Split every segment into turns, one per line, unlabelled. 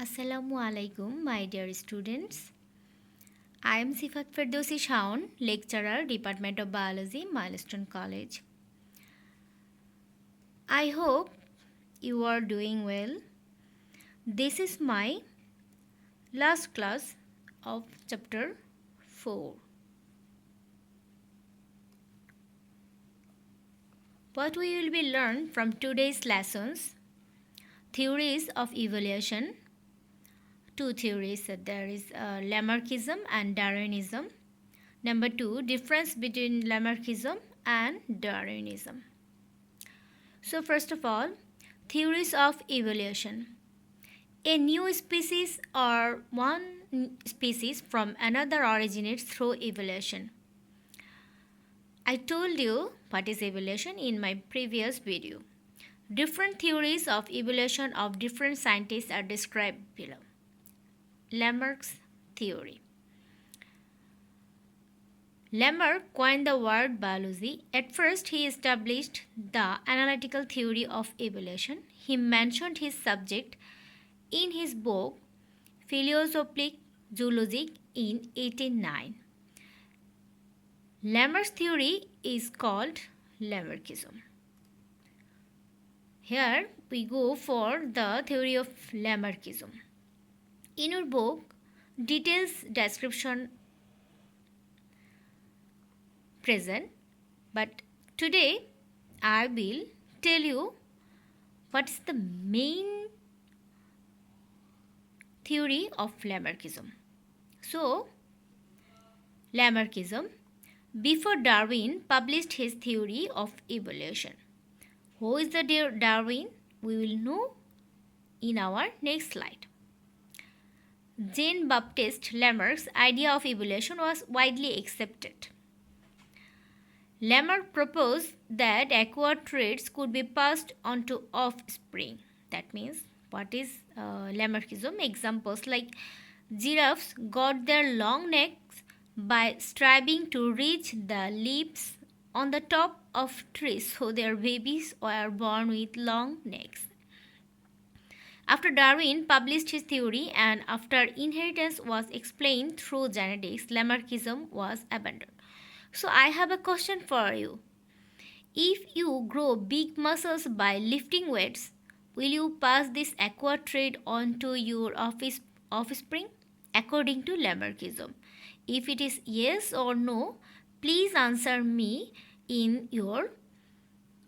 Assalamu alaikum, my dear students. I am Sifat Firdausi Shaun, lecturer, Department of Biology, Milestone College. I hope you are doing well. This is my last class of chapter 4. What we will be learn from today's lessons: theories of evolution. Two theories, there is Lamarckism and Darwinism. Number 2, difference between Lamarckism and Darwinism. So first of all, theories of evolution. A new species or one species from another originates through evolution. I told you what is evolution in my previous video. Different theories of evolution of different scientists are described below. Lamarck's theory. Lamarck coined the word biology. At first, he established the analytical theory of evolution. He mentioned his subject in his book Philosophia Zoologica in 1809. Lamarck's theory is called Lamarckism. Here we go for the theory of Lamarckism. In your book, details description present, but today I will tell you what is the main theory of Lamarckism. So, Lamarckism, before Darwin published his theory of evolution. Who is the Darwin? We will know in our next slide. Jean-Baptiste Lamarck's idea of evolution was widely accepted. Lamarck proposed that acquired traits could be passed on to offspring. That means, what is Lamarckism? Examples like giraffes got their long necks by striving to reach the leaves on the top of trees, so their babies were born with long necks. After Darwin published his theory and after inheritance was explained through genetics, Lamarckism was abandoned. So I have a question for you. If you grow big muscles by lifting weights, will you pass this acquired trait on to your offspring? According to Lamarckism. If it is yes or no, please answer me in your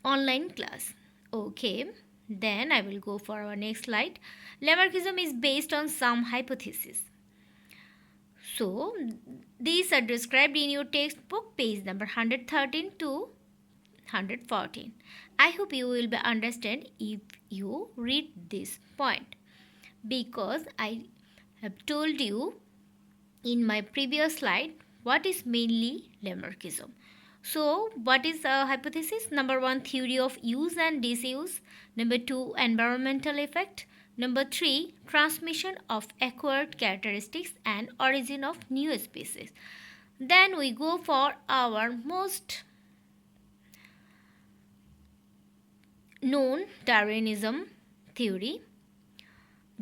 online class. Okay, then I will go for our next slide. Lamarckism is based on some hypotheses. So, these are described in your textbook, page number 113 to 114. I hope you will understand if you read this point, because I have told you in my previous slide what is mainly Lamarckism. So, what is a hypothesis? Number 1, theory of use and disuse. Number 2, environmental effect. Number 3, transmission of acquired characteristics and origin of new species. Then we go for our most known Darwinism theory.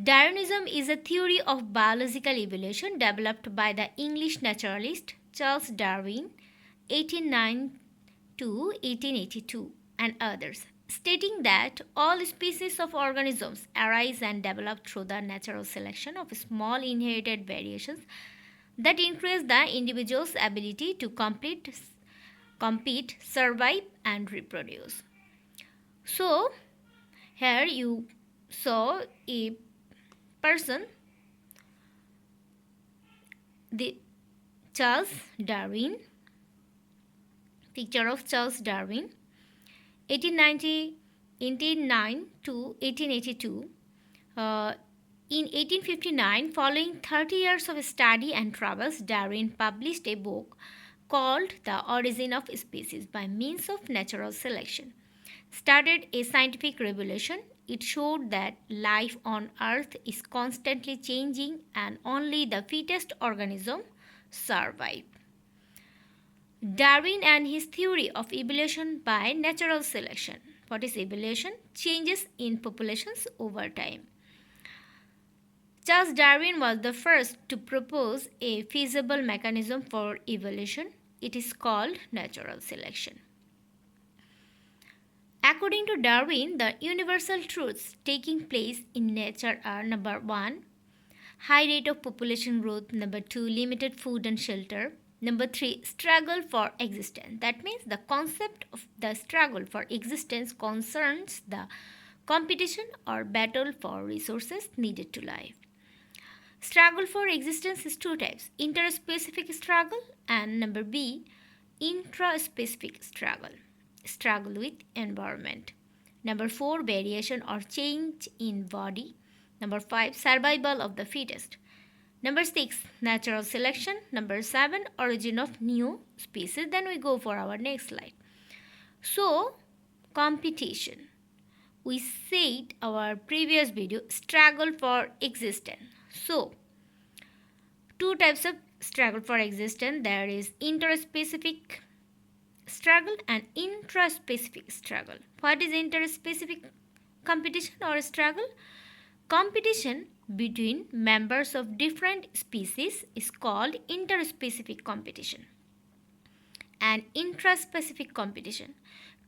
Darwinism is a theory of biological evolution developed by the English naturalist Charles Darwin 1809 to 1882 and others, stating that all species of organisms arise and develop through the natural selection of small inherited variations that increase the individual's ability to compete, survive, and reproduce. So, here you saw a person, the Charles Darwin, picture of Charles Darwin, 1809 to 1882. In 1859, following 30 years of study and travels, Darwin published a book called The Origin of Species by Means of Natural Selection. Started a scientific revolution. It showed that life on Earth is constantly changing and only the fittest organism survive. Darwin and his theory of evolution by natural selection. What is evolution? Changes in populations over time. Charles Darwin was the first to propose a feasible mechanism for evolution. It is called natural selection. According to Darwin, the universal truths taking place in nature are: number 1, high rate of population growth; number 2, limited food and shelter; number 3, struggle for existence. That means the concept of the struggle for existence concerns the competition or battle for resources needed to live. Struggle for existence is two types: interspecific struggle and number B, intraspecific struggle, struggle with environment. Number 4, variation or change in body. Number 5, survival of the fittest. Number 6, natural selection. Number 7, origin of new species. Then we go for our next slide. So, competition. We said our previous video, struggle for existence. So, two types of struggle for existence. There is interspecific struggle and intraspecific struggle. What is interspecific competition or struggle? Competition between members of different species is called interspecific competition. And intraspecific competition,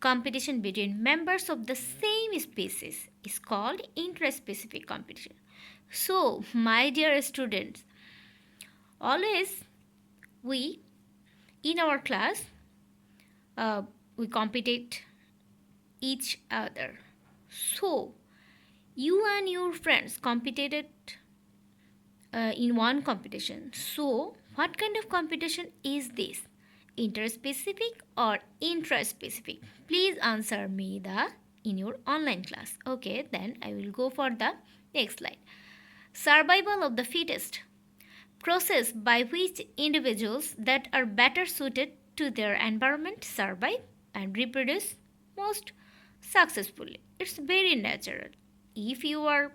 competition between members of the same species, is called intraspecific competition. So, my dear students, always we in our class we compete each other. So, you and your friends competed in one competition. So, what kind of competition is this? Interspecific or intraspecific? Please answer me the in your online class. Okay, then I will go for the next slide. Survival of the fittest, process by which individuals that are better suited to their environment survive and reproduce most successfully. It's very natural. If you are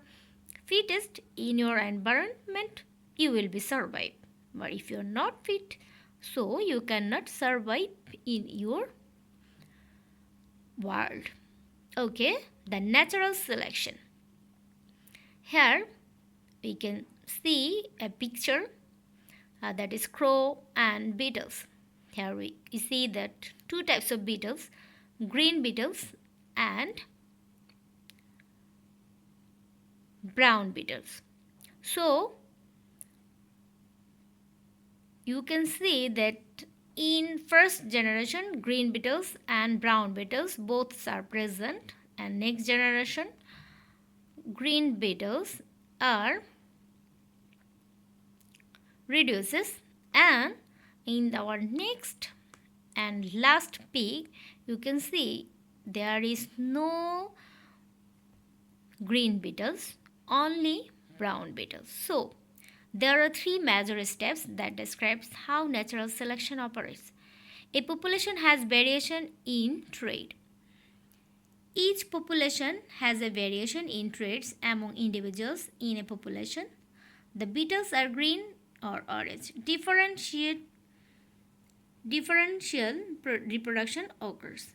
fittest in your environment, you will be survive. But if you are not fit, so you cannot survive in your world. Okay, the natural selection. Here we can see a picture that is crow and beetles. Here we see that two types of beetles, green beetles and brown beetles. So you can see that in first generation green beetles and brown beetles both are present, and next generation green beetles are reduces, and in our next and last peak you can see there is no green beetles, only brown beetles. So there are three major steps that describes how natural selection operates. A population has variation in trait. Each population has a variation in traits among individuals in a population. The beetles are green or orange. Differential reproduction occurs.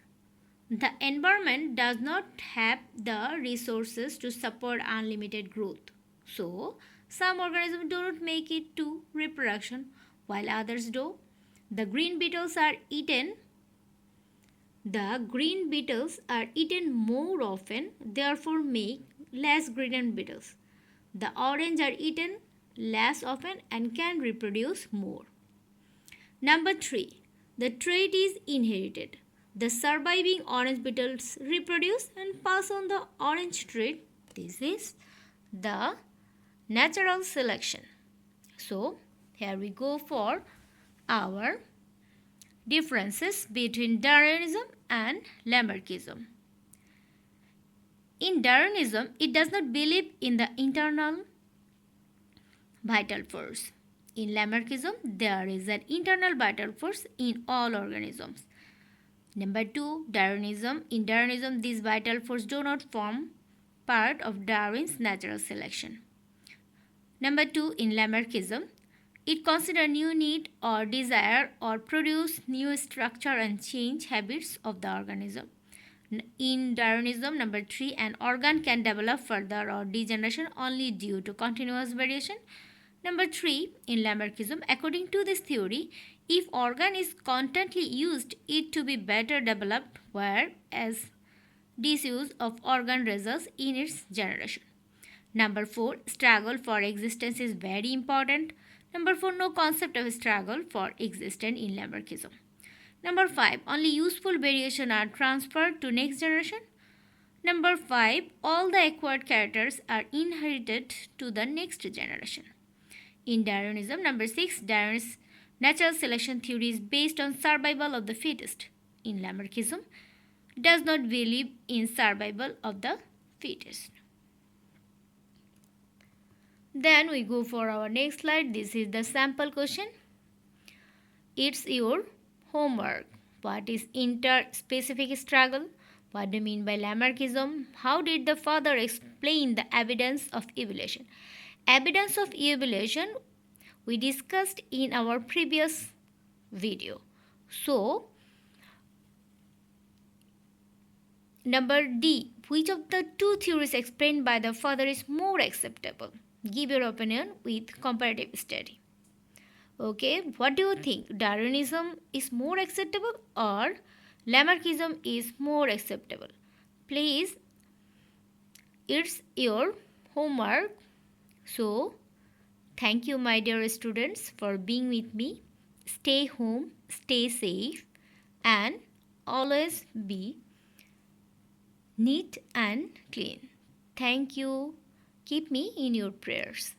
The environment does not have the resources to support unlimited growth. So, some organisms do not make it to reproduction while others do. The green beetles are eaten more often, therefore make less green beetles. The orange are eaten less often and can reproduce more. Number 3. The trait is inherited. The surviving orange beetles reproduce and pass on the orange trait. This is the natural selection. So, here we go for our differences between Darwinism and Lamarckism. In Darwinism, it does not believe in the internal vital force. In Lamarckism, there is an internal vital force in all organisms. Number 2, Darwinism. In Darwinism, these vital forces do not form part of Darwin's natural selection. Number 2, in Lamarckism, it considers new need or desire or produce new structure and change habits of the organism. In Darwinism, number 3, an organ can develop further or degeneration only due to continuous variation. Number 3, in Lamarckism, according to this theory, if organ is constantly used, it to be better developed, whereas disuse of organ results in its generation. Number 4, struggle for existence is very important. Number 4, no concept of struggle for existence in Lamarckism. Number 5, only useful variation are transferred to next generation. Number 5, all the acquired characters are inherited to the next generation. In Darwinism, number 6, Darwin's natural selection theory is based on survival of the fittest. In Lamarckism, does not believe in survival of the fittest. Then we go for our next slide. This is the sample question. It's your homework. What is interspecific struggle? What do you mean by Lamarckism? How did the father explain the evidence of evolution? Evidence of evolution we discussed in our previous video. So, number D, which of the two theories explained by the father is more acceptable? Give your opinion with comparative study. Okay, what do you think? Darwinism is more acceptable or Lamarckism is more acceptable? Please, it's your homework. So, thank you, my dear students, for being with me. Stay home, stay safe, and always be neat and clean. Thank you. Keep me in your prayers.